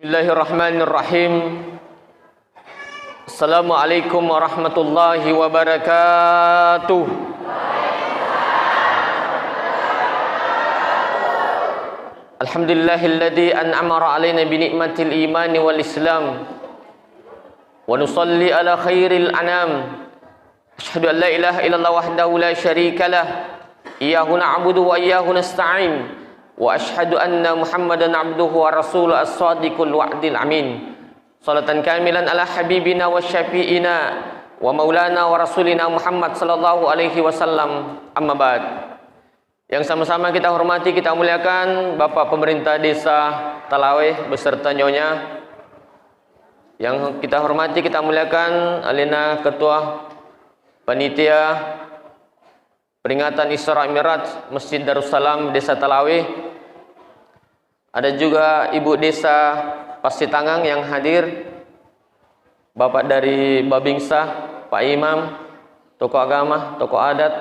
Bismillahirrahmanirrahim. Assalamualaikum warahmatullahi wabarakatuh. Alhamdulillahilladzi an'ama alaina bi ni'matil imani wal islam. Wa nusalli ala khairil anam. Asyhadu an la ilaha illallah wahdahu la syarikalah. Iyyahu na'budu wa iyyahu nasta'in. Wa ashhadu anna Muhammadan abduhu wa rasuluhu as-sadiqul wa'dil amin. Salatan kamilan ala habibina wa syafi'ina wa maulana wa rasulina Muhammad sallallahu alaihi wasallam. Amma ba'd. Yang sama-sama kita hormati, kita muliakan Bapak Pemerintah Desa Talaweh beserta nyonya. Yang kita hormati, kita muliakan Alina Ketua Panitia Peringatan Isra Mi'raj Masjid Darussalam Desa Talaweh. Ada juga Ibu Desa Pasitangang yang hadir, Bapak dari Babingsa, Pak Imam, tokoh agama, tokoh adat,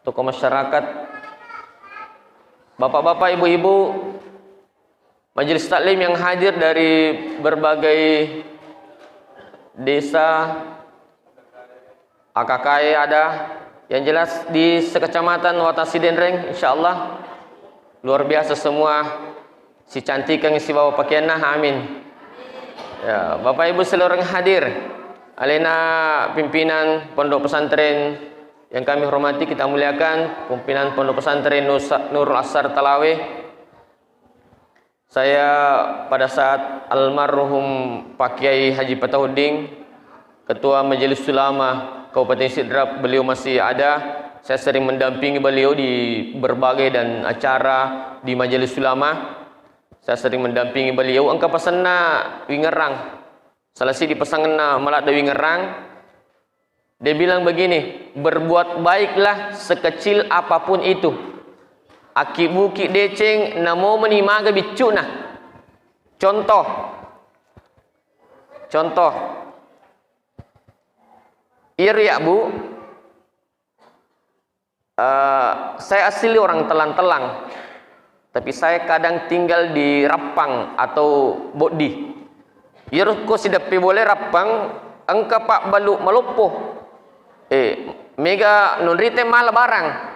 tokoh masyarakat, Bapak-bapak, ibu-ibu, majelis taklim yang hadir dari berbagai desa, AKKI ada, yang jelas di sekecamatan Watasi Denreng, insyaallah luar biasa semua, si cantik yang si bawa pakaian nah, amin. Ya, Bapak Ibu seluruh yang hadir, alena pimpinan pondok pesantren yang kami hormati, kita muliakan pimpinan pondok pesantren Nurul Asar Talaweh. Saya pada saat almarhum Pak Kiai Haji Patahudin, Ketua Majelis Ulama Kabupaten Sidrap, beliau masih ada. Saya sering mendampingi beliau di berbagai dan acara di Majelis Ulama. Saya sering mendampingi beliau. Angka pesanna wingerang. Salah si di pesanna malah ada wingerang. Dia bilang begini, berbuat baiklah sekecil apapun itu. Aki buki deceng namo menimaga bicuna. Contoh. Ya Bu, saya asli orang Telang-Telang, tapi saya kadang tinggal di Rapang atau Bodi. Ko sidapi boleh Rapang, engka Pak balu melupuh. Mega nunrite mal barang.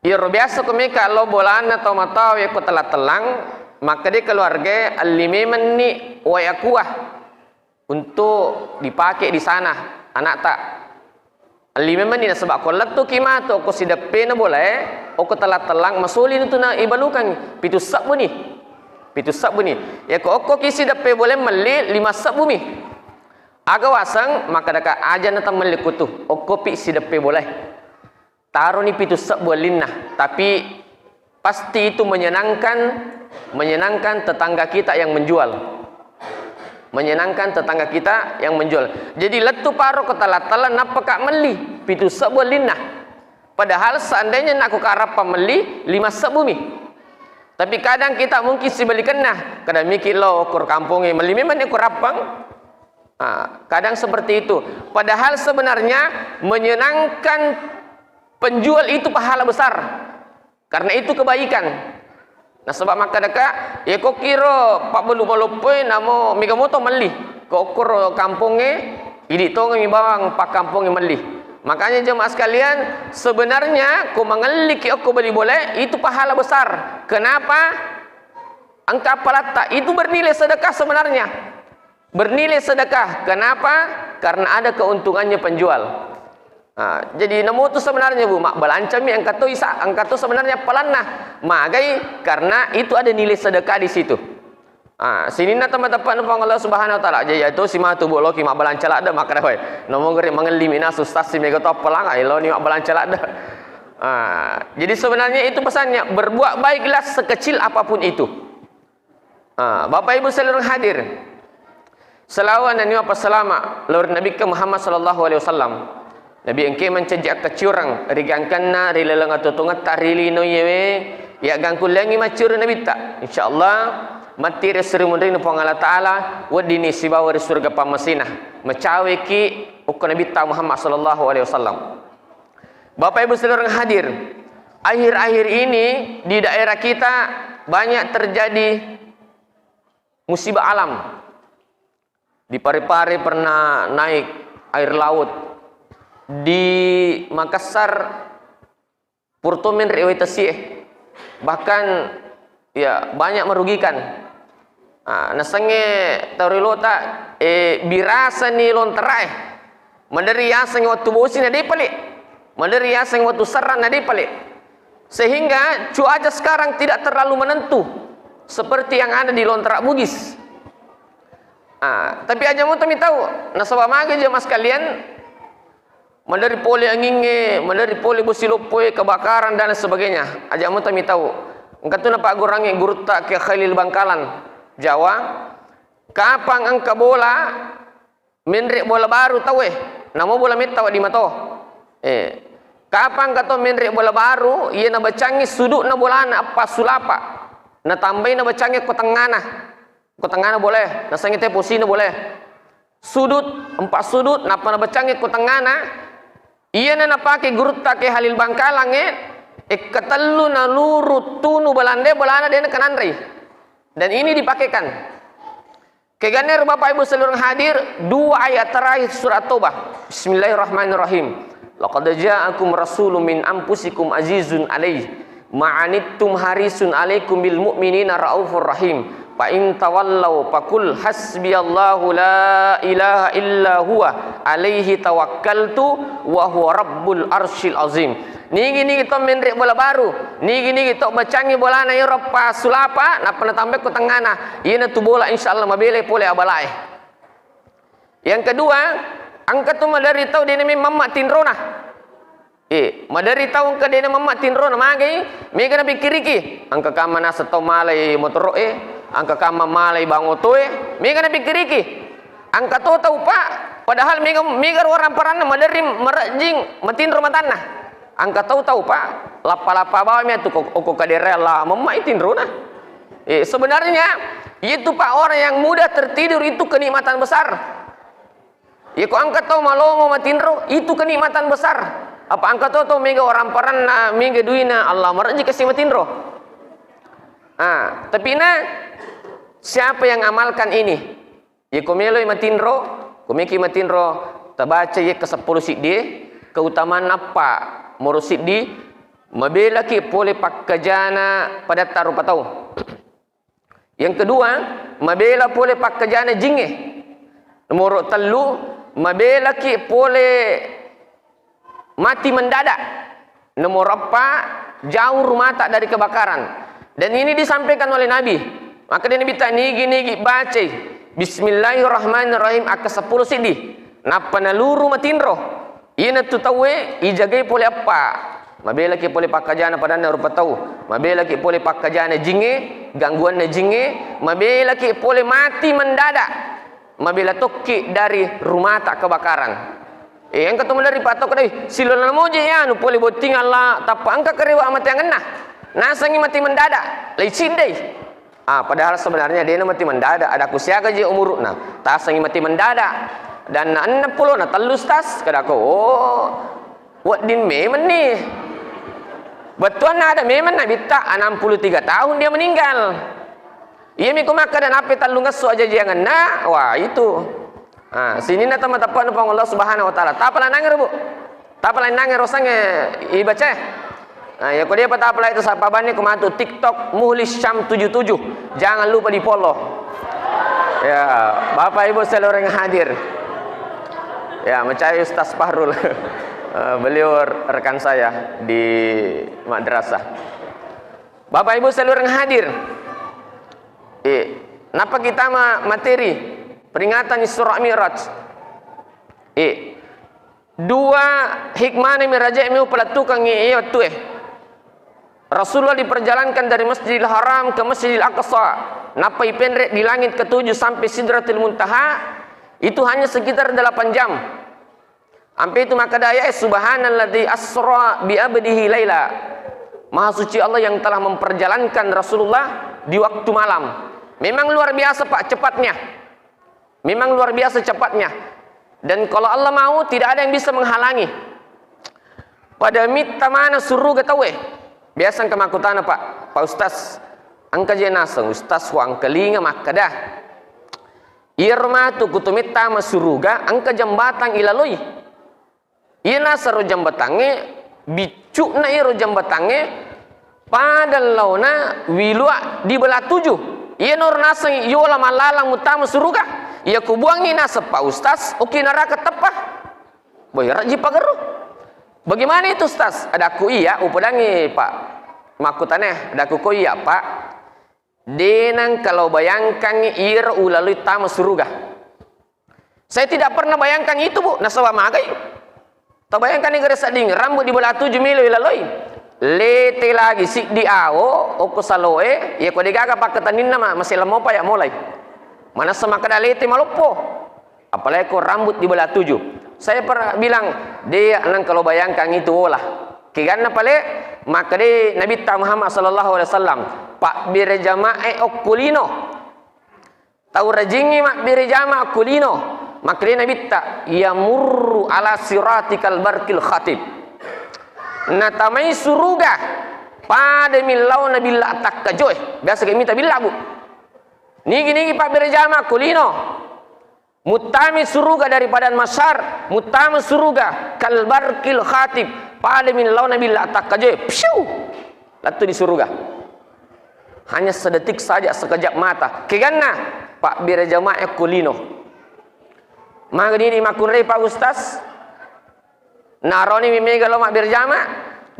Biasa ko meka lo bolan atau matau ya ko Telang, maka dia keluarga alime menni wayakuah untuk dipakai di sana anak tak alime menni sebab ko letu kimato ko sidape na boleh o ko Telang masulin itu na ibalukan pitu sak buni ya ko kisi dape boleh meli 5 sak bumi aga wasang maka daka aja na tam meli kutu o kopi sidape boleh taruh ni pitu sak bualinna, tapi pasti itu menyenangkan tetangga kita yang menjual. Jadi letu paro ke Telang napa kak meli pitu sebuah linah. Padahal seandainya nak aku karap meli 5 sebumi. Tapi kadang kita mungkin si balikan nah, kadang mikir lo ukur kampungnya meli memang ukur rapang. Kadang seperti itu. Padahal sebenarnya menyenangkan penjual itu pahala besar. Karena itu kebaikan. Nah sebab maka deka ya kok kira pak belu malupoi namo migamoto meli kok ukur kampungnya ini tong mi bawang pak kampungnya meli. Makanya jemaah sekalian, sebenarnya ku mengelik aku beli boleh itu pahala besar. Kenapa? Angka palata itu bernilai sedekah sebenarnya. Bernilai sedekah. Kenapa? Karena ada keuntungannya penjual. Jadi nemu itu sebenarnya Bu mak balancami angka tu sebenarnya pelanah magai karena itu ada nilai sedekah di situ. Sini na teman-teman Allah Subhanahu wa taala aja yaitu si matu Bu loki mak balancala ada maka dah we. Nomo geri mangelimina sustas si mega top pelang lo ni mak balancala ada. Jadi sebenarnya itu pesannya berbuat baiklah sekecil apapun itu. Bapak Ibu seluruh hadir. Selawat dan niwa selama lur Nabi Muhammad sallallahu alaihi wasallam. Nabi engke mencejak kecurang rigangkanna rilelang atau tungat tarilino yewe ya gangkul langi macur Nabi tak insyaallah mati resrimun rinu pangala taala wadini sibawa surga pamasinah macawe ki ukun Nabi ta Muhammad sallallahu alaihi wasallam. Bapak Ibu seluruh hadir, akhir-akhir ini di daerah kita banyak terjadi musibah alam. Di Parepare pernah naik air laut. Di Makassar Purtomen rewetasi, bahkan ya banyak merugikan. Nasange tarilota birasa ni lonterai. Madari yasang waktu bosi na dipali. Madari yasang waktu saran na dipali. Sehingga cuaca sekarang tidak terlalu menentu seperti yang ada di Lontrak Bugis. Tapi aja mau kami tahu, nasabah maga aja mas kalian, madari poli anginge, madari poli busilopoe, kebakaran dan sebagainya. Aja mau kami tahu. Engkau tu nampak gurangi guru tak ke Khalil Bangkalan, Jawa. Kapang angka bola, menrek bola baru tahu nama bola metawa di mato. Kapang kata menrek bola baru, ia na bacangi sudut na bola na apa sulapa, na tambahin na bacangi kotangana boleh, na sangi teposi na boleh. Sudut, 4 sudut, napa na bacangi kotangana, ia na napake guru tak ke Halil Bangkalang katalu na lurut tunu balande balana dia na kanandri. Dan ini dipakaikan. Keganer Bapak Ibu seluruh hadir, 2 ayat terakhir surat Taubah. Bismillahirrahmanirrahim. Laqad ja'akum rasulun min anfusikum azizun alaihi ma'anittum harisun alaikum bil mu'minina raufur rahim. Fa in tawallaw faqul hasbiyallahu la ilaha illa huwa alaihi tawakkaltu wa huwa rabbul arsyil azim. Nigi kita menrek bola baru, nigi kita bacangi bola na Eropa sulapa, na penatambek ko tangana, ina tu bola insyaallah mabele pole abalai. Yang kedua, angka tu madari tau dia nami mamma tinrona. Madari tau angka dia nami mamma tinrona magai, mega na pikiriki, angka kama nasa tau malai motor angka kama malai bangotoe, mega na pikiriki. Angka tu tau pak, padahal mega orang parana madari merajing matinro matana. Angka tahu pak, lapa-lapa bawahnya tu kok kaderela memaitin rona. Sebenarnya itu pak orang yang mudah tertidur itu kenikmatan besar. Kok angka tahu malo mau matinro itu kenikmatan besar. Apa angka tahu mega orang parana mega duina Allah meraji kasih matinro. Tapi siapa yang amalkan ini? Komelo matinro, komeki matinro, tabaca ke 10 sidie, keutamaan apa? Morusid di mabela ki pole pakkajana pada taruh patau. Yang kedua, mabela pole pakkajana jinge. Nomor telu, mabela ki pole mati mendadak. Nomor 4, jauh rumah tak dari kebakaran. Dan ini disampaikan oleh Nabi. Maka dia minta nigi baca Bismillahirrahmanirrahim aka 10 sidi. Napa naluru matinro. Ina tu tahu ijagai pole apa? Mabela ki pole pakajana padana rupa tahu. Mabela ki pole pakajana jinge, gangguan na jinge, mabela ki pole mati mendadak. Mabela tokki dari rumah tak kebakaran. Yang ketemu dari patok tadi, silona moje ya nu pole boting Allah, tapa angka kerewa mati yang ngena. Nasangi mati mendadak, lai cindai. Padahal sebenarnya dia mati mendadak, ada kusiaga je umurna. Tasangi mati mendadak. Dan 60 na telus tas kada ko wat din memen ni betul ada memen na bita 63 tahun dia meninggal. Iya mi kumaka dan ape talungas so aja jangan na wah itu sini na teman-teman pang Allah Subhanahu wa taala tapala nangir bu tapala nangir rosange ibaca ya ko dia patapala itu sapa bani kumatu TikTok Muhlis Syam 77 jangan lupa di follow ya Bapak Ibu seluruh yang hadir. Ya, mencari Ustaz Fahrul. Beliau rekan saya di madrasah. Bapak Ibu seluruh yang hadir. Napa kita materi peringatan Isra Mi'raj? 2 hikmah ni miraja mi pelatukang iyo tu Rasulullah diperjalankan dari Masjidil Haram ke Masjidil Aqsa. Napa ipendrek di langit ke-7 sampai Sidratul Muntaha. Itu hanya sekitar 8 jam. Sampai itu maka daya subhanalladzi asra bi abdihi laila. Maha suci Allah yang telah memperjalankan Rasulullah di waktu malam. Memang luar biasa Pak cepatnya. Memang luar biasa cepatnya. Dan kalau Allah mau tidak ada yang bisa menghalangi. Pada mita mana suruh gatawe. Biasa kemakutana Pak Ustaz. angka jenasa ustaz wa angka linga makada irma tu kutumita masuruga angka jambatan ilaloi ina saro jambatange bicuk na iro jambatange pada launa wilua di belah 7 ia nur nasa yola malalang mutama suruga ia kubuangi nasa pak ustaz oke neraka tepah boy raji pagaru bagaimana itu ustaz ada aku iya upadangi pak makutane ada aku iya pak denang kalau bayangkan ir ulalui tama suruga saya tidak pernah bayangkan itu bu nasawa magai tak bayangkan ni garis ading rambut di belah 7 milo ilaloi lete lagi sik di ao oko saloe ya ko digaga pakatanin nama masih lamo pa ya mulai mana sama kada lete malopo apalagi ko rambut di belah 7 saya pernah bilang dia nang kalau bayangkan itu olah kiganna pale maka de Nabi Muhammad sallallahu alaihi wasallam pak bire jamaah okulino tahu rajingi mak bire jamaah okulino maka dia Nabi tak yamurru ala siratikal barkil khatib natamai suruga pada milau nabi la takkajoy biasa kami minta bilang bu nigi pak berjama kulino mutami suruga daripada masyar mutami suruga kal barkil khatib pada milau nabi la takkajoy psyu latu di suruga hanya sedetik saja sekejap mata kegana pak berjama kulino maka ini makunrei pak ustaz naroni mimega lomak berjama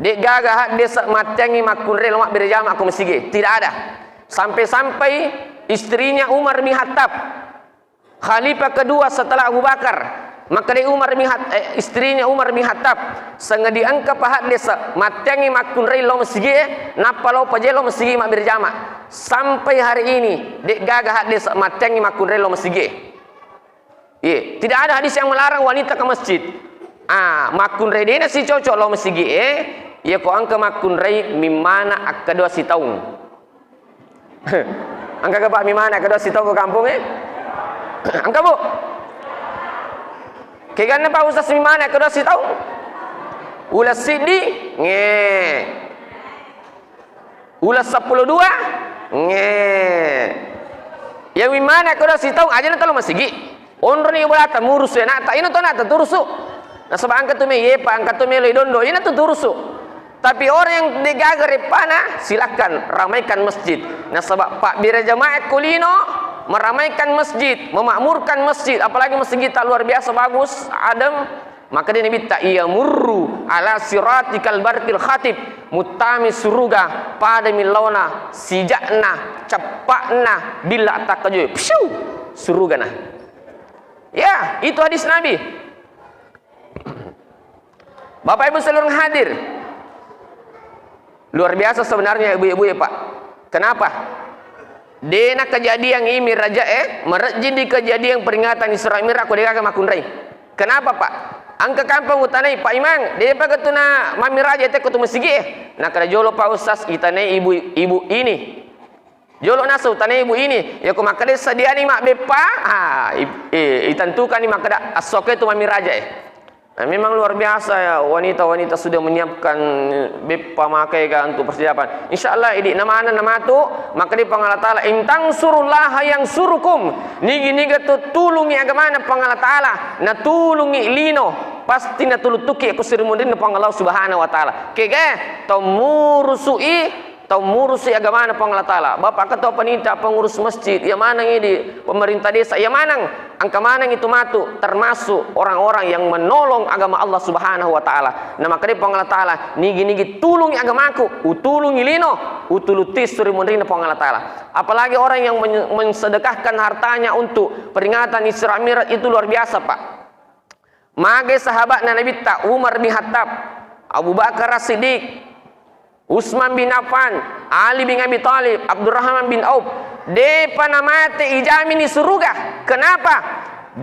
dek gagah desa matengi makunrei lomak berjama aku mesige tidak ada sampai-sampai istrinya Umar bin Khattab khalifah kedua setelah Abu Bakar maka dia istrinya Umar bin Khattab sengaja diangkat pahat desa matengi makunrei lo mesige napa lo pajelo mesige mak berjama sampai hari ini dek gagah desa matengi makunrei lo mesige. Iya, tidak ada hadis yang melarang wanita ke masjid. Makun rei dena si cocok lo masigi ya ko angka makun rei mimana akadua si taung. Angka ke pak mimana akadua si taung ke kampung angka bu. Kegana pak ustaz mimana akadua si taung. Ulas sidi ulas 12 yang mimana akadua si taung aja nanti lo masigi. Onro ni bolata murusu ya nata ino to nata turusu na sabang angkat tu me yepa angkat tu me loidondo ina tu turusu tapi orang yang digagari pana silakan ramaikan masjid na sabab pak bira jamaah kulino meramaikan masjid memakmurkan masjid apalagi masjid kita luar biasa bagus adem maka dia minta ia murru ala siratikal barkil khatib mutami suruga pada milona sijakna cepakna bila takajoy psyu suruga nah. Ya, itu hadis Nabi. Bapak Ibu seluruh hadir. Luar biasa sebenarnya ibu-ibu ya Pak. Kenapa? Dena kejadian ini raja merejin di kejadian peringatan Isra Mi'raj ko deka makun rai. Kenapa Pak? Angka kampung utanai Pak Imang, dia pagatuna mami raja teh kutu mesigi Nah kada jolo Pak Ustaz itanai ibu ini. Jolo nasu tanai ibu ini ya ko makade sadiani mak bepa itentukan ni makada asoke itu mami raja memang luar biasa ya wanita-wanita sudah menyiapkan bepa makai kan untuk persiapan insyaallah ini nama tu maka di pangala taala intang surullah yang surukum nigi tu tulungi agama na pangala taala na tulungi lino pasti na tulutuki aku sirmundin na pangala subhanahu wa taala kege to murusui atau ngurusi agama na pangala taala bapak ketua panitia pengurus masjid yang mana ini pemerintah desa yang mana angka mana itu matu termasuk orang-orang yang menolong agama Allah subhanahu wa taala nah maka di pangala taala nigi tulungi agamaku utulungi lino utulutis suri mundrina pangala taala apalagi orang yang mensedekahkan hartanya untuk peringatan Isra Mi'raj itu luar biasa Pak mage sahabat Nabi ta Umar bin Khattab Abu Bakar As-Siddiq Utsman bin Affan, Ali bin Abi Thalib, Abdurrahman bin Auf, depa namate ijamini suruga. Kenapa?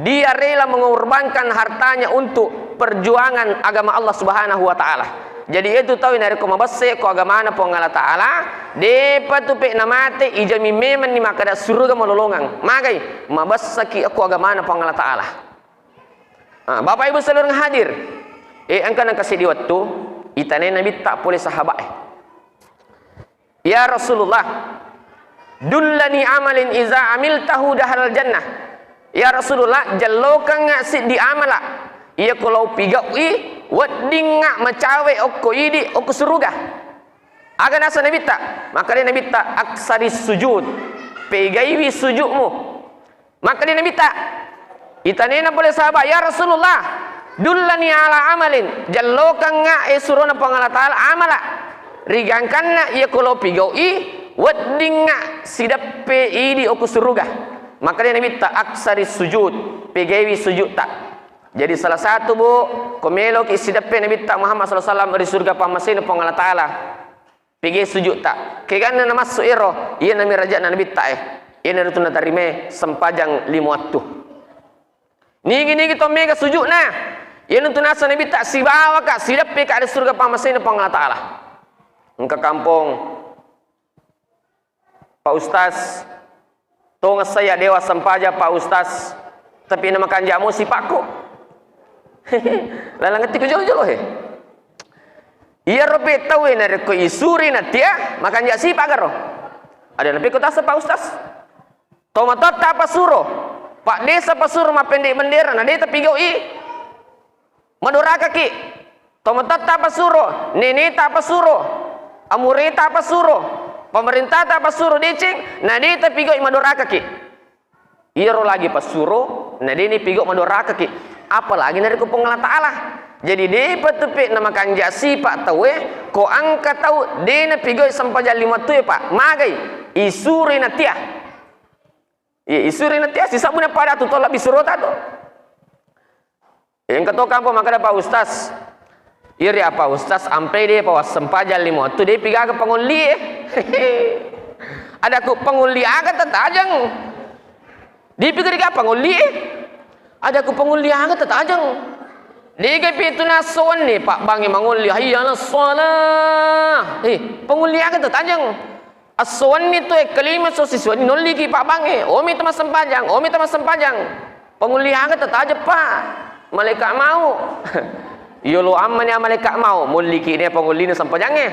Dia rela mengorbankan hartanya untuk perjuangan agama Allah Subhanahu wa taala. Jadi itu tahu dari ko mabasse ko agama na po ngala taala, depa tu pe namate ijami meman ni makada suruga mololongang. Magay mabassa ki ko agama na po ngala taala. Bapak Ibu seluruh hadir. Angka nang kasih diwattu, itane Nabi tak boleh sahabat. Ya Rasulullah, dullani amalin iza amiltahu dahal jannah. Ya Rasulullah, jallokan nga si di amala. Ia kalau pigawi wading nga macawe oko idi oko suruga. Aga nasa Nabi tak, maka dia Nabi tak aksari sujud, pegaiwi sujudmu. Maka dia Nabi tak, itanena boleh sahabat, ya Rasulullah, dullani ala amalin, jallokan nga surona pangala ta'ala amala. Rigangkan na ia kalau pigawi wading nga sidape idi oku suruga. Maka dia Nabi tak aksari sujud, pegaiwi sujud tak. Jadi salah satu bu, komelok isidape Nabi tak Muhammad SAW di surga pamasin pangala ta'ala. Pegi sujud tak. Kegana nama suiro, ia nami raja Nabi tak ia narutu natarime sempajang 5 waktu. Nigi kita mega sujud na. Ia nutu nasa Nabi tak sibawa kak sidape kak di surga pamasin pangala ta'ala. Engka kampung Pak Ustaz tonga saya dewa sempaja Pak Ustaz, tapi nama kan jamu si Pakku. Lalang ngerti ko jolo-jolo he. Iya robe tahu na ko isuri na tia makan ja si pagaro. Ada nabi ko tasa Pak Ustaz. Tomatot ta pasuro. Pak desa pasuro mapendek bendera na deta pigau i. Madura kaki. Tomatot ta pasuro, nene ta pasuro. Amure ta pasuro. Pemerintah tak pasuro decing, nah dia terpigok madoraka ki. Iro lagi pasuro, nah dia ni pigok madoraka ki. Apalagi dari ku pengala ta'ala. Jadi dia petupik nama kanjasi pak tawe, ko angka tahu dia ni pigok sampaja 5 tu pak. Magai isuri natia. Ya isuri natia si sabuna pada tu tolak bisurota tu. Yang ketua kampung maka ada Pak Ustaz. Iri apa Ustaz sampai dia bawa sempaja 5 tu dia piga ke penguli ada ku penguli agak tetajang dia pikir ke penguli ada ku penguli agak tetajang dia ke pitu nason ni Pak Bangi manguli hayya salah penguli agak tetajang aswan ni tu kelima so siswa ni noli ki Pak Bangi omi temas sempajang penguli agak tetajang Pak malaikat mau Yolo amannya malaikat mau muliki dia pengulina sampai jangan.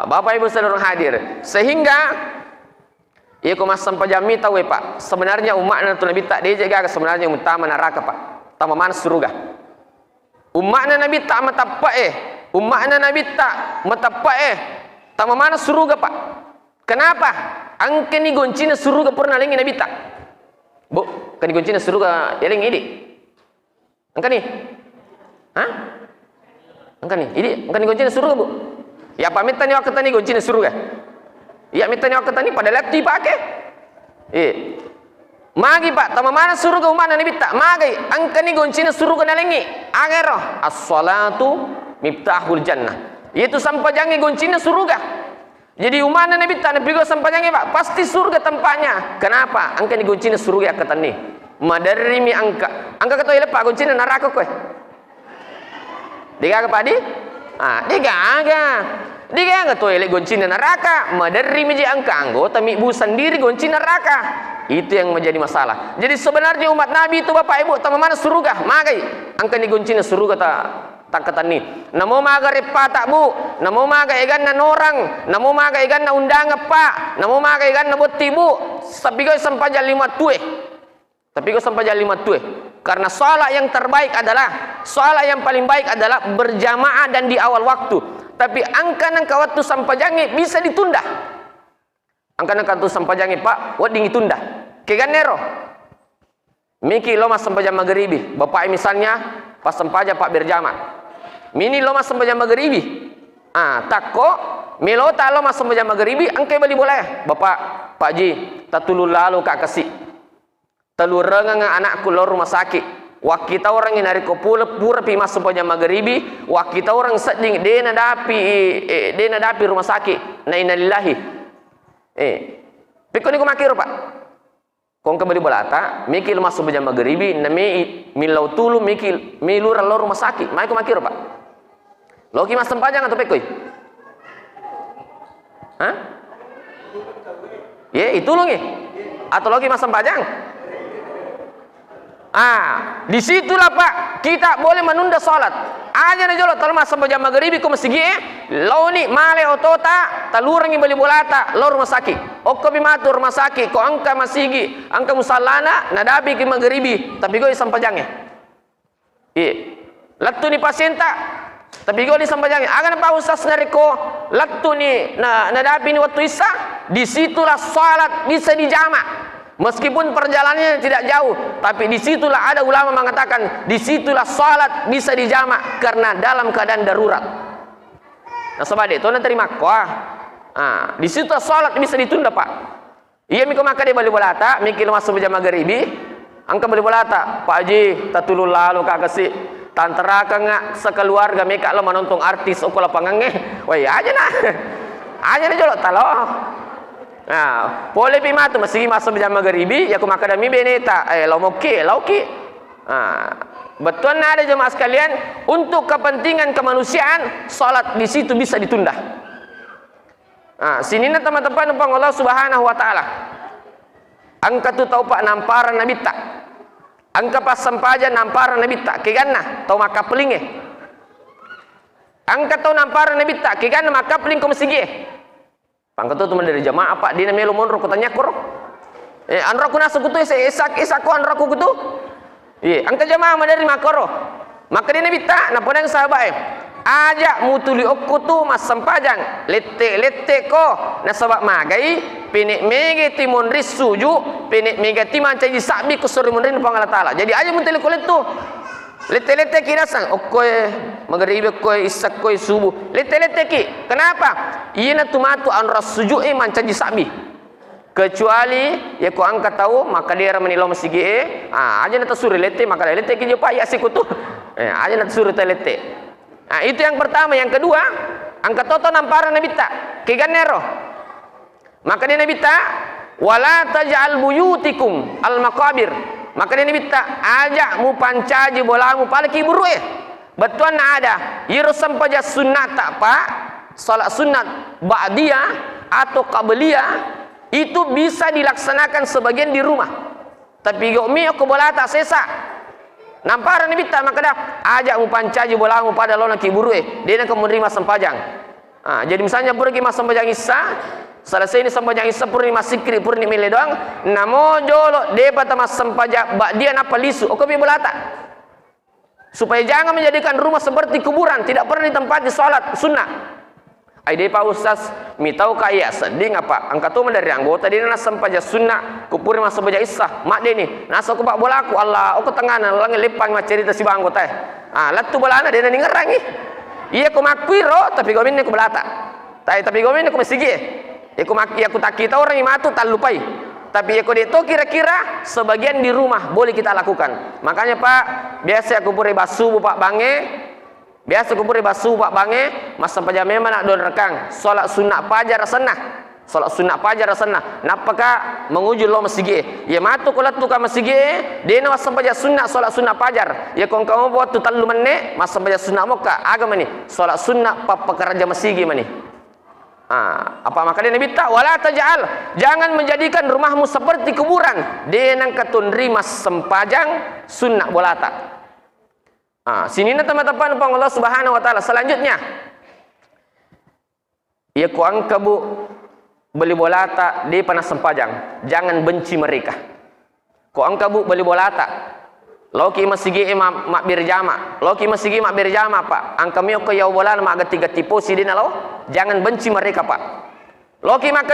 Bapak Ibu saudara hadir. Sehingga ia ko mas sampai jami tahu Pak. Sebenarnya umat Nabi tak dia jaga sebenarnya utama neraka Pak. Tama mana surga. Umat Nabi tak matapa Umat Nabi tak matapa tama mana surga Pak. Kenapa? Angke ni goncina surga pernah lengi Nabi tak. Bu, kan goncina surga eling ini. Angka ni. Hah? Engkau ni, ini engkau ni goncina surga bu. Ya pamit tani waktu tani goncina surga. Ya mitani waktu tani pada lati pakai. Magi Pak, tama mana surga umat Nabi tak magi. Engkau ni goncina surga nalengi. Agero as-salatu miftahul jannah. Itu sampajangi goncina surga. Jadi umat Nabi tak nabi go sampajangi Pak, pasti surga tempatnya. Kenapa? Engkau ni goncina surga kata ni. Madarimi angka. Angka kata ile Pak goncina neraka kowe. Diga ke padi? Diga enggak tuh elek goncina neraka, madari meji angka anggota bu sendiri goncina neraka. Itu yang menjadi masalah. Jadi sebenarnya umat Nabi itu Bapak Ibu tama mana surga, magai angka ni goncina surga tak kata ni. Namo maga repa tak bu, namo maga egan na orang, namo maga egan na undang Pak, namo maga egan na boti bu, tapi kau sampai jam 5 tue. Tapi kau sampai jam 5 tue. Karena sholat yang terbaik adalah sholat yang paling baik adalah berjamaah dan di awal waktu. Tapi angka waktu sampai jangi bisa ditunda. Angka waktu sampai jangi Pak, wading ditunda. Kegan nero. Miki lo mas sampai jam maghribi. Bapak misalnya pas sampai jam Pak berjamaah. Mini lo mas sampai jam maghribi. Tako milo tak lo mas sampai jam maghribi, angke beli boleh. Bapak, Pak Ji, tatulu lalu kak kasih. Telur rengang anakku lor rumah sakit. Wak kita orang yang dari pura pi masuk pajam maghribi. Wak kita orang seding dia nadapi rumah sakit. Na innalillahi. Pikon ko makiro Pak. Kong kembali bolata, mikil masuk pajam maghribi. Na milau tulu mikil milur lor rumah sakit. Mai ko makiro Pak. Loki mas sempajang atau pekoy? Hah? Itu loh Atau loki mas sempajang? Disitulah Pak kita boleh menunda sholat. Aja na jolo talma sampai jam maghribi ko masigi law ni male otota talurangi bali bolata law rumah sakit. Okko bimatu rumah sakit ko angka masigi angka musallana nadabi ki maghribi tapi go sampai jange. Lattu ni pasien tak tapi go di sampai jange. Agan pa usas nariko lattu ni nadabi ni waktu isya disitulah sholat bisa dijamak. Meskipun perjalanannya tidak jauh, tapi disitulah ada ulama mengatakan disitulah salat bisa dijamak karena dalam keadaan darurat. Nah sobat itu nanti terima kuah. Disitulah salat bisa ditunda Pak. Iya mikir maka dia balik bolata, mikir masuk jam maghribi, angka balik bolata. Pak Haji, tatulul lalu kak kasih. Tantara kengak sekeluarga mika lo menonton artis okola pangange. Wah ya aja nah, aja nih jolo talo. Boleh pimatu masih masuk jam maghribi ya ku makadami beneta lauki. Betul ada jemaah sekalian untuk kepentingan kemanusiaan salat di situ bisa ditunda. Sini na teman-teman numpang Allah Subhanahu wa taala. Angka tu tau Pak namparan nabi tak. Angka pas sampaja namparan nabi tak keganna tau maka pelinge. Angka tau namparan nabi tak keganna maka peling ko masigi. Pangkat tu dari jamaah Pak dia namanya lumon roko tanya kor. Anra kuna sukutu esak ko anra kutu. Angka jamaah dari makoro. Maka dia nabi tak napa nang sahabat ajak mutuli okku tu mas sampajang lette ko na sabab magai pinik mege timon ris suju pinik mege timan caji sabi ko suri munrin pangala taala. Jadi aja mutuli ko tu. Lete kira sang okoy maghribi koy isak koy subuh lete ki kenapa ina tumatu an rasuju mancaji sabi kecuali ya ko angka tahu maka dia menilo masigi aja na tasuri lete maka lete ki jopa ya sikutu aja na tasuri lete. Itu yang pertama. Yang kedua angka toto nampara nabita keganero maka dia nabita wala taj'al buyutikum al maqabir. Maka dia minta ajak mu pancaji bolamu palaki buru betuan ada yirusam paja sunnat tak Pak salat sunat ba'diyah atau qabliyah itu bisa dilaksanakan sebagian di rumah tapi gomi aku bola tak sesa nampara ni minta maka dah ajak mu pancaji bolamu pada lona ki buru dia nak menerima sempajang. Jadi misalnya pergi mas sempajang isya selesai ini sempajang isya purni masikri purni mile doang namo jolo depa mas sempajang bak dia napa lisu oke bi bolata supaya jangan menjadikan rumah seperti kuburan tidak pernah ditempati salat sunnah. Ai depa ustaz mi tahu kaya sedih apa angkat tu dari anggota dia nas sempajang sunnah kupurni mas sempajang isya mak dia ni nasa ku bak bolaku Allah oke tengah lang lepang ma cerita si bang anggota latu bolana dia ni ngerangi iya ku makwiro tapi gomin ni ku bolata tapi gomin ni ku mesigi. Aku tak kita orang yang matu tak lupai. Tapi aku itu kira-kira sebagian di rumah boleh kita lakukan. Makanya Pak, biasa aku puri basu Pak Bange. Biasa aku puri basu Pak Bange. Mas sampai jam memang nak don rekang. Salat sunat pajar senah. Salat sunat pajar senah. Napakah menguji lo masigi? Ya matu kalau tu kan masigi. Dia nak sampai jam sunat salat sunat pajar. Ya kau kamu buat tu talu meneh. Mas sampai jam sunat moka agama ni. Salat sunat papa kerja masigi mani. Apa maka dia nabi tak wala taj'al jangan menjadikan rumahmu seperti kuburan dia nang katundri mas sempajang sunnah bolata. Sini na teman-teman Allah Subhanahu wa taala selanjutnya ya ku angka bu beli bolata dia panas sempajang jangan benci mereka ku angka bu beli bolata loki masigi mak birjama loki masigi mak birjama Pak angka mio ko yau bolan mak gati tipu sidina lo jangan benci mereka Pak loki maka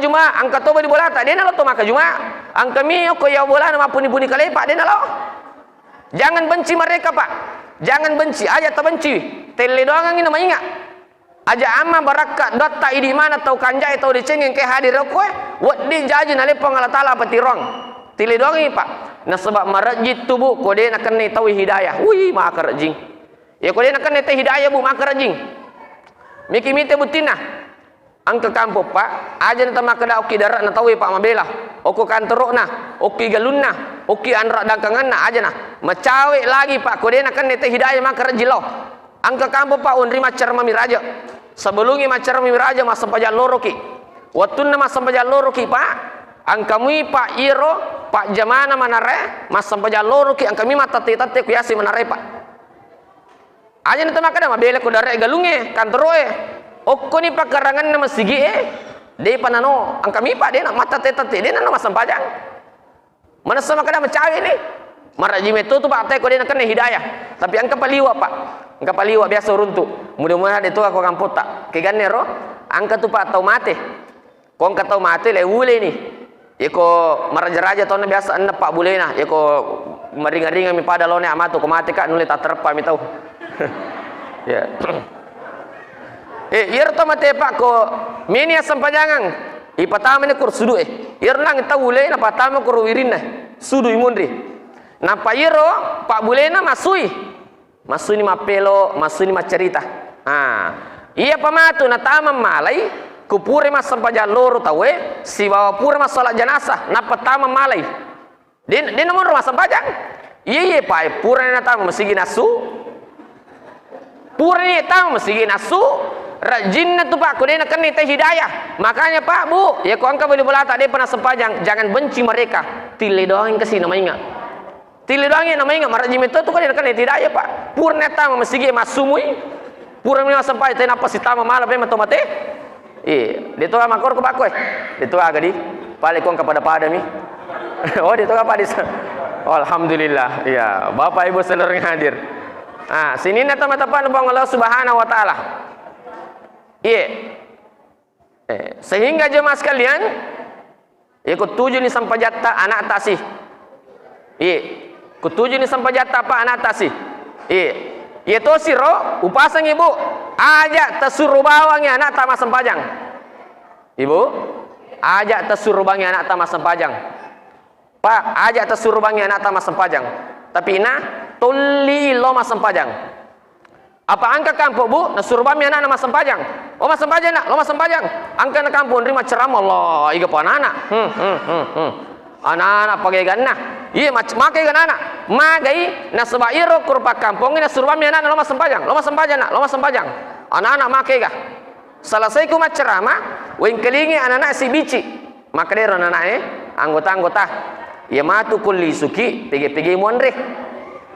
juma angka to bali bolata dena lo to maka juma angka mio ko yau bolan mak puni-puni kale Pak dena lo jangan benci mereka Pak jangan benci aja ta benci tele doang ngina mainga aja amma barakat dotta idi mana tau kanjai tau dicengeng ke hadir ko wadi jaji na lepang Allah taala petirong tele doang ini Pak na sebab marajit tubuh kode nak kena tahu hidayah wih maka rajing ya kode nak kena tahu hidayah bu maka rajing miki mite butina angka kampo Pak aja na maka da oki darat na tahu Pak mabela oko kantorok na oki galunna oki anrak dangkangan na aja na macawe lagi Pak kode nak kena tahu hidayah maka rajilo angka kampo Pak unri macar mamiraja sebelumnya macar mamiraja mas sampajan loroki watun na mas sampajan loroki Pak angka mui Pak iro pak jamana manare mas sampajan loro ki angkami mata tate ku yasi manare pak aja nita makada mabele ku dare galunge kantroe okko ni pakarangan nama sigi de panano angkami pak de nak mata tate de nama sampajan mana sama kada macawe ni maraji metu tu pak te ko de nak hidayah tapi angka paliwa pak angka paliwa biasa runtu mudah-mudahan itu aku kampota ke ganero angka tu pak tau mate kong katau mate le wule ni iko maraja-raja tau na biasa anda pak bule na iko maringa-ringa mi pada lone amatu ko mate ka nule taterpa mi tau ya ir to mate pak ko mini sampajangan ipatama ni kur sudu ir nang tau wule na patama kur wirin na sudu imundri na pairo pak bule na masui ni mapelo masui ni macerita iya pamatu na tama malai kupure mas sampajan loro tawe si bawa pure mas salat jenazah na pertama malai din nomor mas sampajan iya pak pure na tama masigi nasu pure ni tama masigi nasu rajin na tu pak kudena kan ni teh hidayah makanya pak bu ya ko angka boleh belata dia pernah sampajan jangan benci mereka tile doang ke sini namanya tile doang nama ingat marajim itu tu kan ni hidayah pak pure na tama masigi masumui pure ni mas sampajan teh napa si tama malah pe matomate dito makor ko bakoy dito agadi pali kong kepada mi oh dito apa di oh, alhamdulillah ya bapak ibu seluruh yang hadir sini na teman-teman Allah Subhanahu wa taala sehingga jemaah sekalian ikut tujuh ni sampajatta anak tasi ikut tujuh ni sampajatta apa anak tasi itu siro upasang ibu ajak tersuruh bawangnya anak tamas sempajang ibu ajak tersuruh bangnya anak tamas sempajang pak ajak tersuruh bangnya anak tamas sempajang tapi tuli lo mas sempajang apa angka kampung bu nasuruh bangnya anak mas sempajang oh mas sempajang nak lo mas sempajang angka na kampung nerima ceramah Allah iga po anak anak pakai ganna iya makai ganana magai na sebairo kurpa kampung na surba mi anak lo mas sempajang nak lo mas sempajang anak makai ga selesai ku ceramah wen kelingi anak si bici maka dero anak anggota ya matu kulli suki pege monre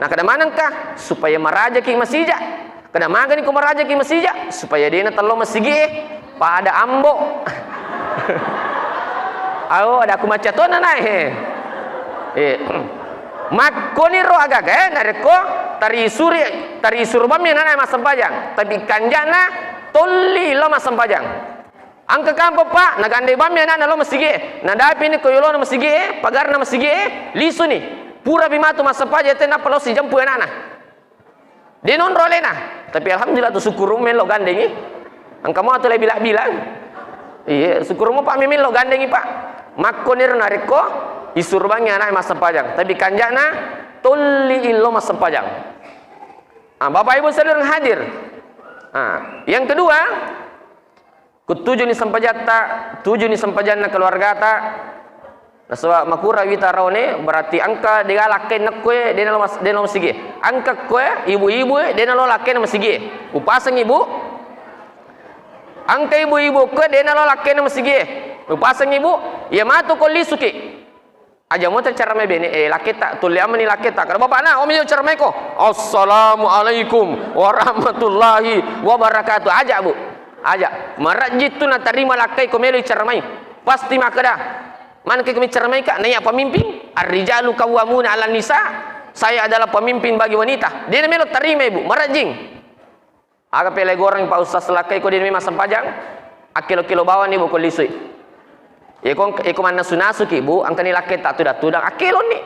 nah kada manangka supaya maraja ki masija kada magani ku maraja ki masija supaya dia na telo masigi pada ambo ayo ada aku macaton na makoni ro agaga nareko tari surbam yana na masampajang tapi kanjana tolli lo masampajang angka kampo pak nagande bam yana na lo masigi nadapi ni koyolo na masigi pagar na masigi lisu ni pura bimatu masampajang tena palo si jampu yana denon rolena tapi alhamdulillah tu syukurum men lo gandengi angka mo atole bilang iya syukurum pak mimin lo gandengi pak makonir nariko isurbangnya anak mas sempajang tapi kanjana tuli illo mas sempajang bapak ibu sekalian hadir yang kedua kutuju ni sempajatta tujuh ni sempajana keluarga ta naswa makura wita raone berarti angka dia laken nakwe dena lo masigi angka kwe ibu-ibu dena lo laken masigi upasang ibu angka ibu-ibu kwe dena lo laken masigi upasang ibu ya matu koli suki aja mo cara me bene laketa tuliam ni laketa kada bapak na om yo cara me ko assalamualaikum warahmatullahi wabarakatuh aja bu aja marajit tu na terima lakai ko melu cara mai pasti makada man ke kami cara mai ka nanya pemimpin ar-rijalu qawwamuna 'alan nisa saya adalah pemimpin bagi wanita dia melu terima ibu marajing aga pele goreng pak ustaz lakai ko dia memang sempajang akilo-kilo bawan ibu ko lisui iko mana sunasu ki bu angka ni laki tak tudang akilo ni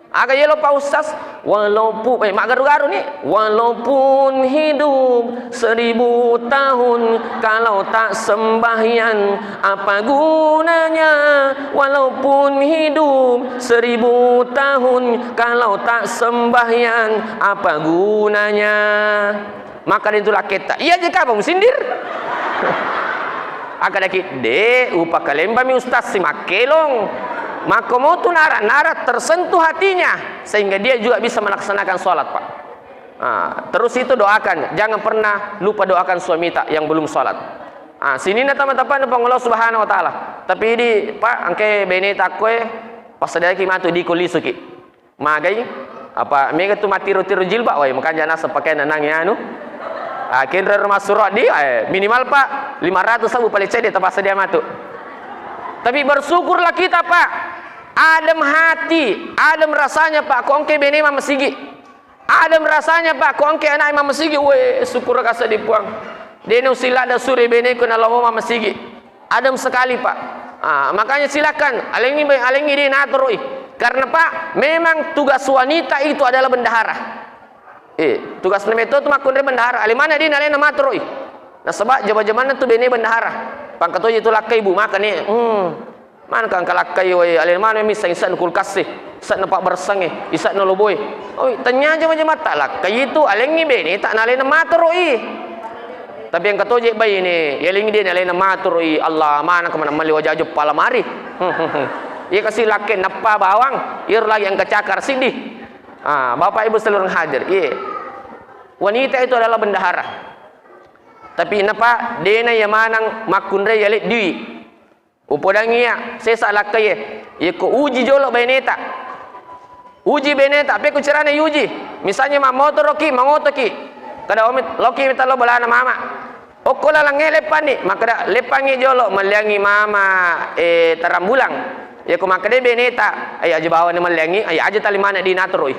aga yelo pa ustaz walaupun mak garu-garu ni walaupun hidup 1000 tahun kalau tak sembahyang apa gunanya walaupun hidup 1000 tahun kalau tak sembahyang apa gunanya maka itu laki tak iya jika abang sindir akadaki de upa kalemba mi ustaz si makelong makomo tu nara tersentuh hatinya sehingga dia juga bisa melaksanakan sholat pak terus itu doakan jangan pernah lupa doakan suami tak yang belum sholat sini na teman-teman Allah Subhanahu wa taala tapi di pak angke bene takwe Pas ada ki matu di kulisu ki. Magai apa mega tu mati tiru jilbab wai makanya nasa pakai nanang ya anu. Akhirnya rumah surat di minimal Pak 500 sabu paling cede tempat sedia matu. Tapi bersyukurlah kita Pak. Adem hati, adem rasanya Pak. Kongke bene Imam Masigi. Adem rasanya Pak. Kongke anak Imam Masigi. Weh syukur kasa dipuang. Dene usila ada suri bene kuna lomo Imam Masigi. Adem sekali Pak. Makanya silakan alengi dia naturoi. Karena Pak, memang tugas wanita itu adalah bendahara. Tugas nemeto tu makun bendahara. Alimana dia nalena matroi. Nah sebab jaman-jaman tu bene bendahara. Pangkato itu lakai ibu makan ni. Mana kan kalakai wei alimana misang isan kulkas isan nampak bersang isan noloboy. Oh tanya jaman-jaman tak lakai itu alengi bene tak nalena matroi. Tapi yang katoje bayi ni, yaling dia nalena matroi. Allah mana kemana mali wajah jepala mari. Ia kasih laki napa bawang, ir lagi yang kecakar sini. Bapak ibu seluruh hadir. Wanita itu adalah bendahara. Tapi napa dena yang manang makundre yalik diwi. Upodangia sesa lakai ye ko uji jolo beneta. Uji beneta pe ku cerane uji. Misalnya ma motor ki mangotoki. Kada omit loki minta lo balana mama. Okola lange lepani maka lepangi jolo meliangi mama tarambulang. Ya ko makade beneta ay aja bawa ni malengi ay aja tali mana di naturoi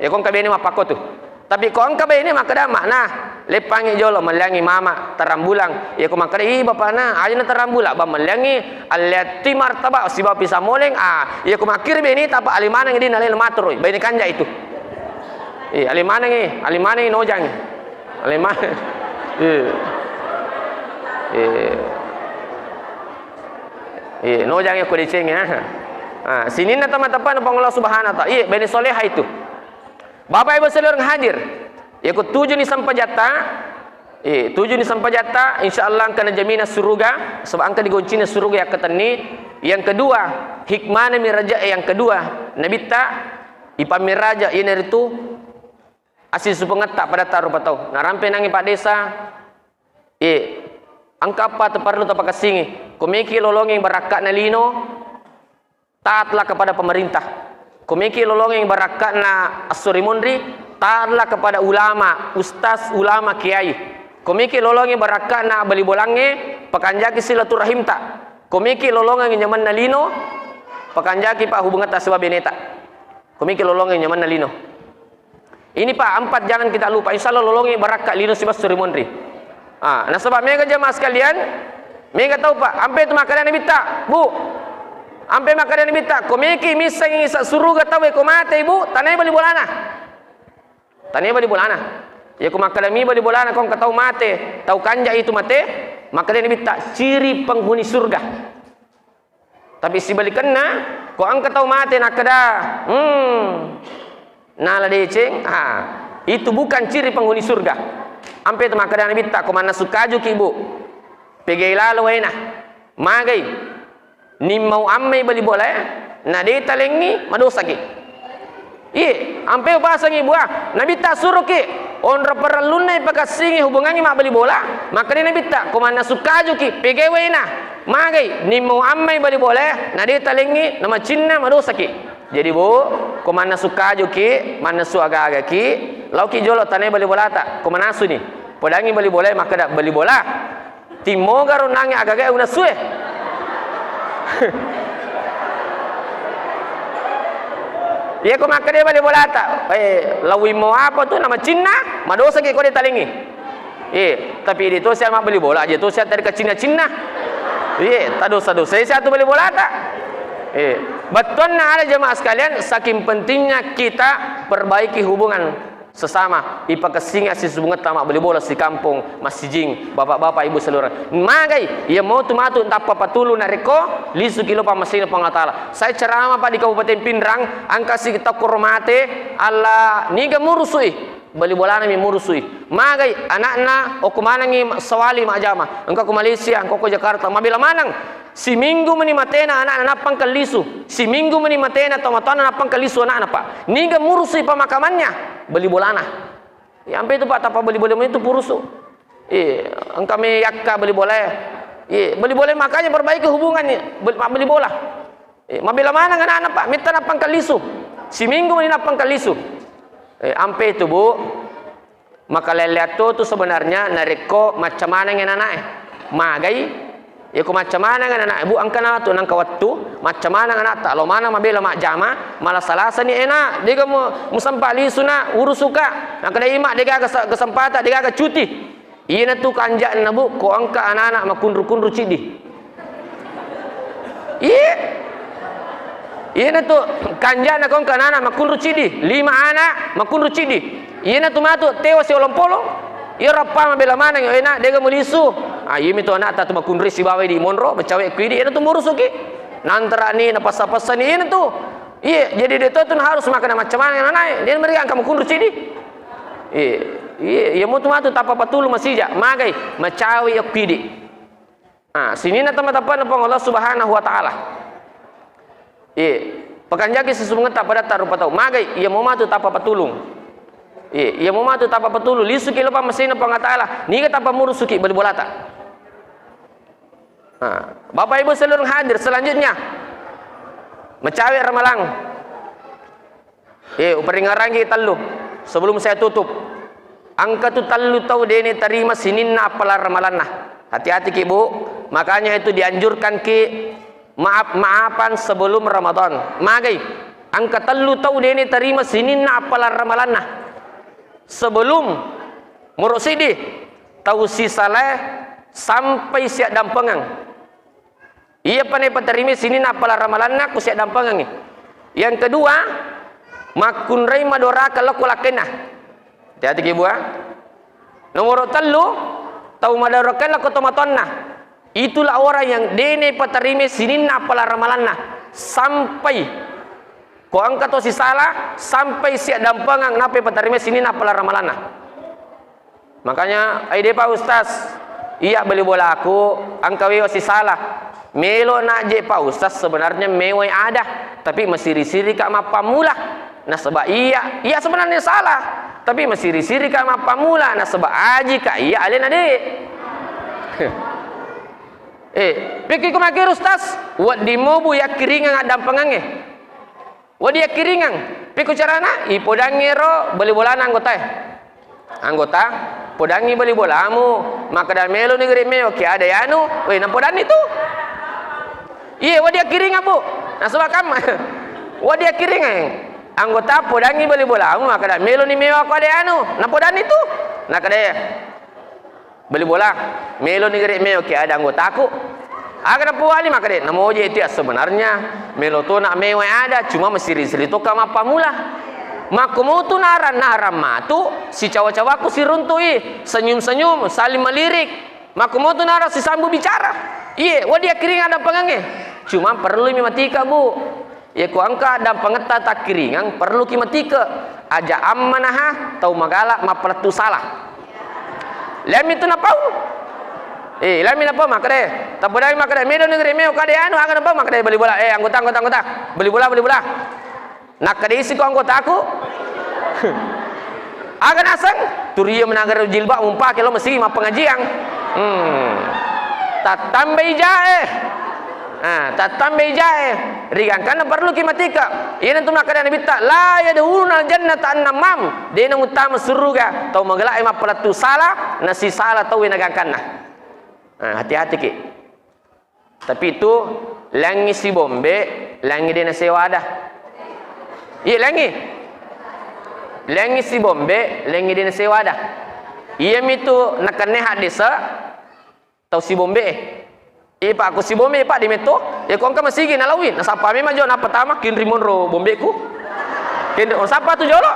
ya kon ka bene mapako tu tapi ko ang ka bene makada mana lepangi jolo malengi mama tarambulang ya ko makade bapa na aja na tarambula ba malengi alati martaba si ba pisa moleng ya ko makir beneta pa alimana ngi di nalel maturoi bene kanja itu alimana ngi nojang alimana no jangan aku diceng ya. Sini na teman-teman Allah Subhanahu wa taala. Bani soleha itu. Bapak Ibu seluruh hadir. Ya ku tujuh ni sampajata. Tujuh ni sampajata insyaallah kana jamina suruga sebab angka digoncina suruga ya keteni. Yang kedua, hikmah miraja yang kedua. Nabi ta ipamiraja ini itu asis pengetak pada taruh patau. Narampe nangi Pak Desa. Angka apa perlu tapak kasingi. Komiki lolongeng barakat na lino, taatlah kepada pemerintah. Komiki lolongeng barakat na asuri mundri, taatlah kepada ulama, ustaz, ulama, kiai. Komiki lolongeng barakat na bali bolange, pakanjaki silaturahim tak. Komiki lolongeng nyaman na lino, pakanjaki Pak hubungan tak sebab beneta. Komiki lolongeng nyaman na lino. Ini Pak 4 jangan kita lupa. Insyaallah lolongeng barakat lino sibas asuri mundri. Nah sebab mereka jemaah sekalian, mereka tahu Pak, ampe itu makanan yang minta, Bu. Ampe makanan yang minta, komiki misang isa suruga tahu ko mate Ibu, tanai bali bolana. Tanai bali bolana. Ya ko makanan mi bali bolana kong tahu mate, tahu kanja itu mate, makanan yang minta ciri penghuni surga. Tapi si balikanna, ko ang tahu mate nakada. Nala deceng, itu bukan ciri penghuni surga. Ampe itu makanan bita ko mana sukaju ki ibu pegay lalo wena magay ni mau amme bali bola na de talengi madosa ki ampe pasang ibu nabita suruh ki on raparalunay pagkasingi hubungangi ma bali bola makani nabita ko mana sukaju ki pegay wena magay ni mau amme bali bola na de talengi nama cinna madosa ki jadi Bu ko mana sukaju ki mana suagaga ki lauki jolo tanai bali bola tak ko manasu ni podangi bali bola maka dak bali bola timo garo nangi agaga una suwe ya ko maka dia bali bola tak lawi mo apa tu nama Cina madosa ki ko dia talingi tapi itu saya mak bali bola aja tu saya dari ke Cina tak dosa-dosa saya tu bali bola tak betul ada jemaah sekalian saking pentingnya kita perbaiki hubungan sesama ipakasing asis hubungan tamak beli bola si kampung masjid bapak-bapak ibu seluruh magai ia mau tu matu entah apa tulu nareko lisu kilo pamasina pangatala saya ceramah Pak di Kabupaten Pindrang angka si kita kurmate Allah niga murusui beli bola nami murusui magai anak-anak o kumanangi sawali majama engkau ke Malaysia engkau ke Jakarta mabila manang si minggu meni matena anak-anak napang kalisu si minggu meni matena tomatona napang kalisu anak-anak Pak niga murusui pemakamannya beli bolana sampai itu Pak tanpa beli bola itu purusu engkau me yakka beli bola beli bola makanya perbaiki hubungannya beli bola Mabila mana anak-anak Pak? Minta napang kalisu. Si minggu ini napang kalisu. Ampe itu Bu. Maka leliat tu sebenarnya nareko macam mana dengan anak magai. Ya ku macam mana dengan anak Bu angkana tu nang kawattu macam mana dengan anak tak lo mana mabila mak jama malah salasa ni enak dia kamu musampa lisu na urus suka nak kena imak dia kesempatan dia agak cuti. Ina tu kanjak na Bu ko angka anak-anak makunru-kunru cidi. Ina tu kanjak na ko angka anak-anak makunru cidi. 5 anak makunru cidi. Ina tu matu tewas si olong-polong. Ia rapa mabela mana yang enak dia kamu lisu. Imi tu anak tak tu makunru si bawa di monro bercawek kuidi. Ina tu murusuki. Nantara ni na pasa-pasa ni ina tu. Iya, jadi dia tu harus makan macam mana yang anak. Dia mereka angka makunru cidi. Iya, mu tu matu tapa patulu masija magai macawi yakidi. Sini na teman-teman apa Allah Subhanahu wa taala. Pekanjaki sesungguhnya tak pada taruh patau magai ia mau matu tapa patulung. Ia mau matu tapa patulu lisuki lupa mesin apa ngatalah. Ni kata apa murusuki beli bolata. Bapak Ibu seluruh hadir selanjutnya. Mecawi ramalang. Uperingarangi talu sebelum saya tutup. Angka tu talu tahu dene terima sininna apalah ramalanna. Hati-hati ki Bu. Makanya itu dianjurkan ki maaf-maafan sebelum Ramadan. Magai angka talu tahu dene terima sininna apalah ramalanna. Sebelum murusidi tahu si saleh sampai siap dampengang. Ia panai paterimi sini napalah ramalanna ku siap dampengang. Yang kedua makun rai madora kalau kulakena. Hati-hati ki Bu. Nomor 3 tahu madora kalau tomatonna. Itulah orang yang dene paterimi sini napalah ramalanna sampai ko angka to si salah sampai siap dampangang nape patarime sini napalah ramalana. Makanya ide Pak Ustaz, iya beli bola aku angka wewa si salah. Melo nak je Pak Ustaz sebenarnya mewai ada, tapi masih siri-siri kak mapamula. Nah sebab iya sebenarnya salah, tapi masih siri-siri kak mapamula. Nah sebab aji kak iya alien adik. Pikir ku makir Ustaz, wat di mobu ya kiringan dampangange. Wadia kiringan, piku carana, podangiro beli bola anggota, podangi beli bolamu, maka dah melo negeri meo ki ada yanu, na podan itu, wadia kiringan Bu, nah sebab kamu, wadia kiringan, anggota podangi beli bolamu, maka dah melo ni meo aku ada yanu, na podan itu, nah kadaya beli bola, melo negeri meo ki ada anggota aku. Agar puali maka deh, namo je itu sebenarnya meloto nak mewah ada, cuma mesiri-siri tu kama pamula. Makumu tu naran matu, si cawa-cawaku si runtui, senyum-senyum, saling melirik. Makumu tu naran si sambu bicara. Wadia kiring ada pengange. Cuma perlu mimatika Bu. Ku angka ada pengeta tak kiringan perlu kimatika. Aja amanah tau magala mapertu salah. Lem itu napau. Lami apa mak deh? Tak boleh mak deh. Medo negeri meo kade anu akan apa mak deh beli bola. Anggota. Beli bola. Nak kade isi ko anggota aku. Akan asang turiya menagar jilbab umpa kilo mesti mak pengajian. Tak tambah jae. Tak tambah jae. Rigan karena perlu kimatika. Ini tu nak kade nabi tak la yadhuluna jannata annamam. Dia nang utama surga. Tau magalak mak pelatu salah, nasi salah tau nagakanna. Hati-hati ki. Tapi itu langi si bombe, langi dia sewa ada. Langi si bombe, langi dia sewa ada. Ia mitu nak kene hadisa tau si bombe. Pak aku si bombe Pak di meto. Kau angka masih gini nalawin. Nasapa memang jo na pertama kin rimonro bombeku. Kin sapa tu jolo.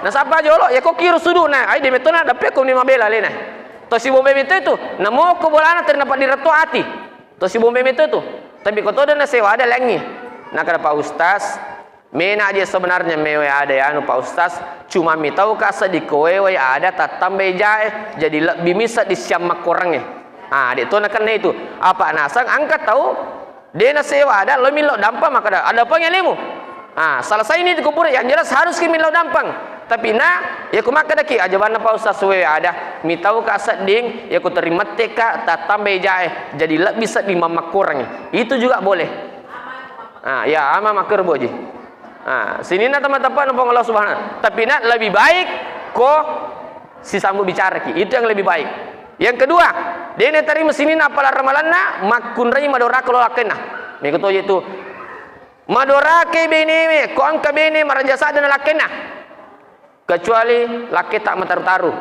Nasapa jolo kau kira sudu na. Ai di meto na dapat kau ni mabela lena. To si bombe itu namo ko bolana terdapat di retu hati. To si bombe itu tapi kau tahu dan sewa ada lagi. Nak ada Pak Ustaz, mena aja sebenarnya mewe ada ya anu Pak Ustaz, cuma mi tahu kasa di kowe ada tak tambah jae jadi lebih misat di siam makorangnya. Dia tu nak kena itu. Apa nasang angkat tahu dia na sewa ada lo milo dampang maka ada apa yang lemu. Salah saya ini di kubur yang jelas harus kimi lo dampang. Tapi ku maka daki ajaban Pak Ustaz suwe ada mi tahu ka seding ku terima teka tak tambah jae jadi lebih bisa di mama kurang itu juga boleh. Ya ama makar boji. Sini na teman-teman nombong Allah Subhanahu. Tapi nak lebih baik ko si sambu bicara ki. Itu yang lebih baik. Yang kedua, dia ne terima sini na pala ramalanna makun rai madora kalau lakena. Meko to itu. Madora ke bene ko angka bene marajasa dan lakena. Kecuali laki tak mataru-taru.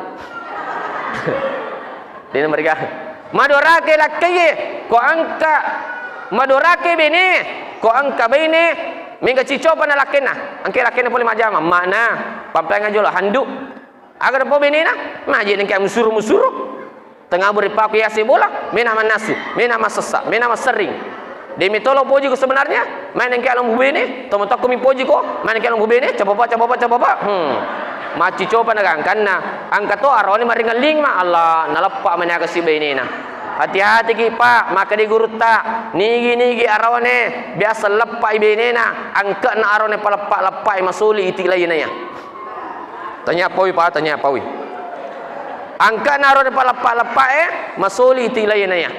Dia mereka. Madora ke laki ko angka madora ke bene ko angka bene mingga cico pana lakena angke lakena boleh majama mana pampang aja lah handuk agar po bene na maji nang kaya musuru tengah beri paku yasi bola mena manasu mena masesa mena masering demi tolo poji ko sebenarnya main nang kaya lambu bene tomo takku mi poji ko main kaya lambu bene coba maci coba nagangkan na angka to arone maringaling ma Allah nalappa manya kasi bene na. Hati-hati ki pak, maka di guru tak nigi arone biasa lepai benena angka na arone palepak masuli iti lain ya. Tanya pawi pak, tanya pawi. Angka na arone palepak masuli iti lain ya.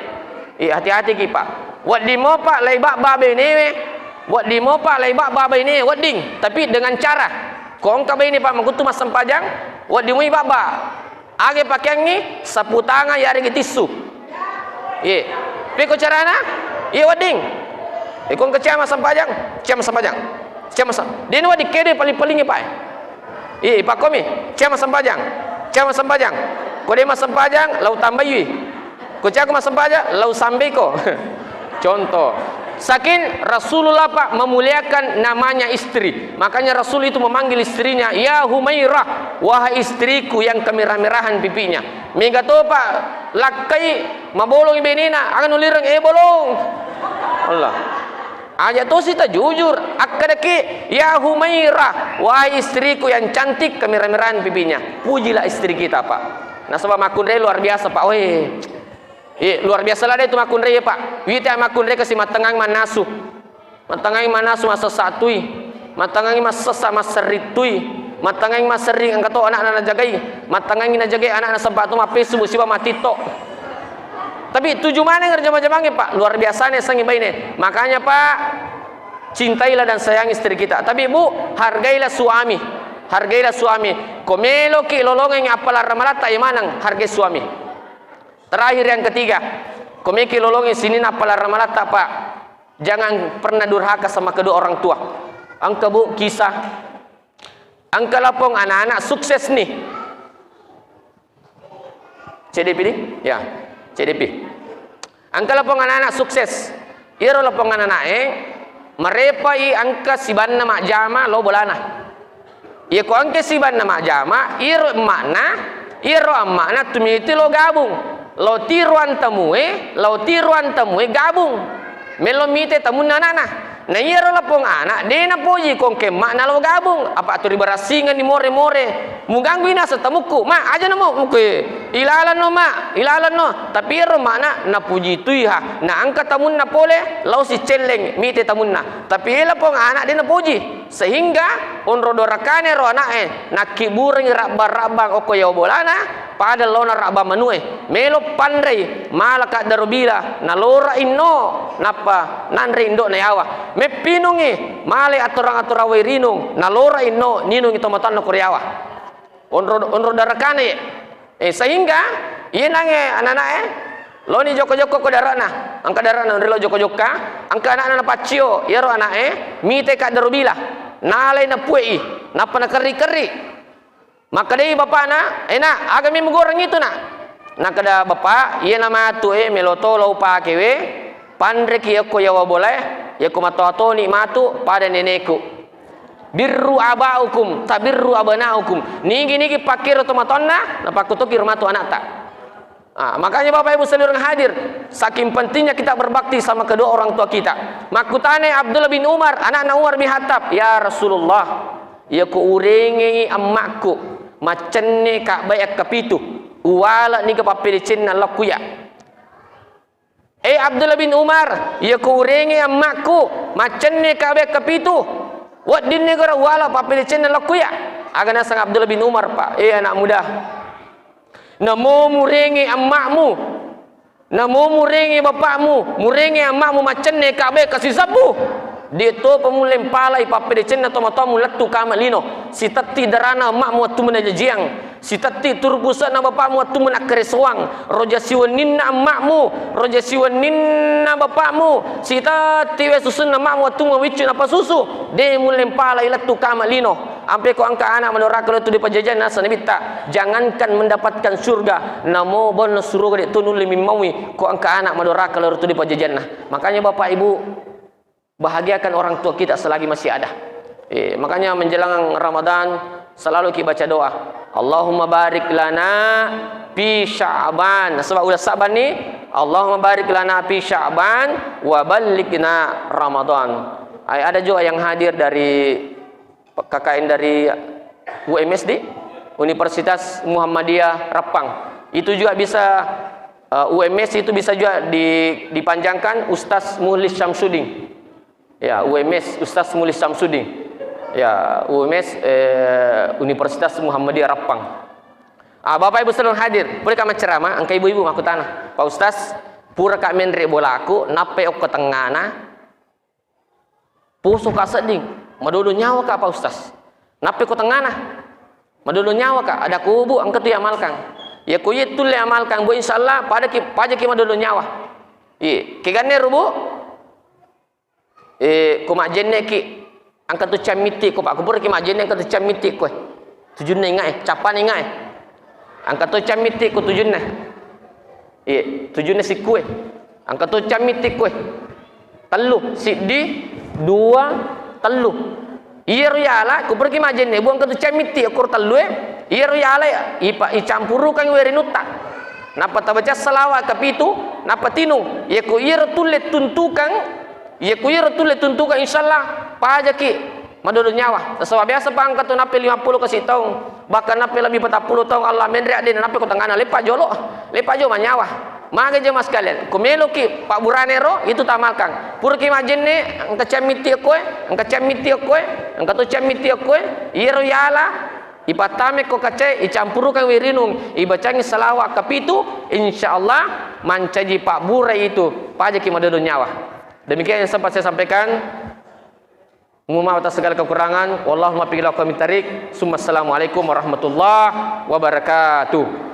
Hati-hati ki pak. Wat di mo pak laibak babe ni, wat di mo pak laibak babe ni, wat ding. Tapi dengan cara kong kabe ini pak makutu mas sempajang, wat di mo baba. Age pakaian ni sapu tangan yari tisu. Piko carana? Wading. Ikon kecama sampajang, cama sampajang. Dia ni wadi kede paling-palingnya pak. Pak komi, cama sampajang. Ko dia mas sampajang, lau tambayi. Ko cak mas sampajang, lau sambai ko. Contoh. Saking Rasulullah pak memuliakan namanya istri. Makanya Rasul itu memanggil istrinya, ya Humairah, wahai istriku yang kemerah-merahan pipinya. Mega to pak lakai mabolong ibenina akan ulirang bolong. Allah. Aja to sita jujur akadaki ya Humairah, wahai istriku yang cantik kemerah-merahan pipinya. Pujilah istri kita pak. Nah sebab makundre luar biasa pak. Luar biasa lah itu makun raya pak. Wita makun raya kasi matangang manasu masa satui, matangang masasa maseritui, matangang masering ang kato anak na najagai, matangang najagai anak na sabato mapesu musiba matito. Tapi tujuh mana yang kerja-kerja pak luar biasa nih sang ibai nih. Makanya pak cintailah dan sayangi istri kita. Tapi bu hargailah suami. Komelo ki lolongan yang apalah ramalata imanang hargai suami. Terakhir yang ketiga, komiki lolongi sini napala ramalata pak. Jangan pernah durhaka sama kedua orang tua. Angka bu kisah, angka lapong anak-anak sukses nih. CDP nih, ya CDP. Angka lapong anak-anak sukses. Iro lapong anak-anak merepai angka siban nama jama lo bolana. Iya ko angka siban nama jama, iro makna tumiti lo gabung. Lau tiruan temue gabung melomite tamun nana na yero lapong anak de na poji kong ke mak na lo gabung apa tu ribarasingan ni more muganggu ina sa tamuku ma aja namo muke ilalan no tapi yero makna na puji tuiha na angka tamun na pole lau si celeng mite tamun na tapi lapong anak de na poji sehingga onro dorakane ro anak na kibureng rabang oko ya bolana pada lona raba manue melo pandai malaka darubila na lora inno napa nanre indo na yawa me pinungi male aturang rinung na lora inno ninung ito matan no kuryawa onro darakane sehingga ieu nange anak-anak lo ni joko-joko ko darana angka darana lo joko-joka angka anak-anak pacio yero anak mite ka darubila nalai na puei napa na keri-keri. Maka dari bapak na, agami menggoreng itu nak kada bapak, iya nama tu meloto lau pakewe, pandre kia ko yawa boleh, ya ko mato ni matu pada nenekku. Birru abaukum, tabirru abanaukum. Nigi pakir otomatonna, napakutukir matu anak tak. Makanya bapak ibu sekalian hadir, saking pentingnya kita berbakti sama kedua orang tua kita. Makutane Abdullah bin Umar, anak Umar bin Khattab, ya Rasulullah, ya ko urengi ammakku. Macenne ka bayak kapitu wala ni ka papilicin na lakuya Abdullah bin Umar ya ko urengi ammakku macenne ka bayak kapitu wat din negara wala papilicin na lakuya agana sang Abdullah bin Umar pak anak muda namo murengi ammakmu namo murengi bapakmu murengi ammakmu macenne ka bayak kasisabu Dito pemulem palai papede cenna tomo letu kama lino. Si tati darana mak mu tu menajiang. Si tati turbusa na bapakmu tu menakreswang. Roja siwan ninna makmu, roja siwan ninna bapakmu. Si tati we susun na makmu tu mawicu napa susu. De mulem palai letu kama lino. Ampe ko angka anak menoraka letu di pajajan nasa nabita. Jangankan mendapatkan surga, namo bon surga de tunul mimawi ko angka anak menoraka letu di pajajan nah. Makanya Bapak Ibu, bahagiakan orang tua kita selagi masih ada. Makanya menjelang Ramadan selalu kita baca doa, Allahumma barik lana fi Sya'ban. Sebab udah Sya'ban ni, Allahumma barik lana fi Sya'ban wa ballighna Ramadan. Ada juga yang hadir dari KKN dari UMSD, Universitas Muhammadiyah Repang. Itu juga bisa UMS itu bisa juga dipanjangkan Ustaz Muhlis Syamsuddin. Ya, UMS Ustaz Muhlis Syamsuddin. Ya, UMS Universitas Muhammadiyah Repang. Bapak Ibu sedang hadir, boleh kami ceramah, angka ibu-ibu aku tanah. Pak Ustaz, pura kak menre bola aku, nape ok tengana. Pusu ka seding, madodo nyawa ka Pak Ustaz. Nape ko tengana? Madodo nyawa ka, ada kubu angka tu amalkan. Ya ku itu le amalkan, bu insyaallah pada ki madodo nyawa. Kigane rubu. Ko majenne ki angka tu camiti ko Pak kubur ki majenne angka tu camiti ko. Tujunna ingat capan ingat. Angka tu camiti ko tujunna. Tujunna si kue. Angka tu camiti ko. Telu siddi dua telu. Iya yala kubur ki majenne buang angka tu camiti akur telu iya yala i campuru kan werinuta. Napa ta baca selawat kapitu napa tinu ya ku iya tulet tuntukan. Ya kuyir tu le tuntukan insyaallah pajaki madodo nyawa. Sebab biasa pangkat tu nape 50 kasih tahu. Bahkan nape lebih 40 tahun Allah menre adin nape ko tangana lepa jolo. Lepa jo manyawa. Maka jemaah sekalian, kumelo ki Pak Buranero itu tamalkan. Pur ki majenne angka camiti koe, angka camiti koe, angka tu camiti koe, iro yala ipatame ko kace icampurukan wirinung ibacangi salawat kapitu insyaallah mancaji Pak Bura itu pajaki madodo nyawa. Demikian yang sempat saya sampaikan. Mohon maaf atas segala kekurangan. Wallahumma billahi wa mintarik. Assalamualaikum warahmatullahi wabarakatuh.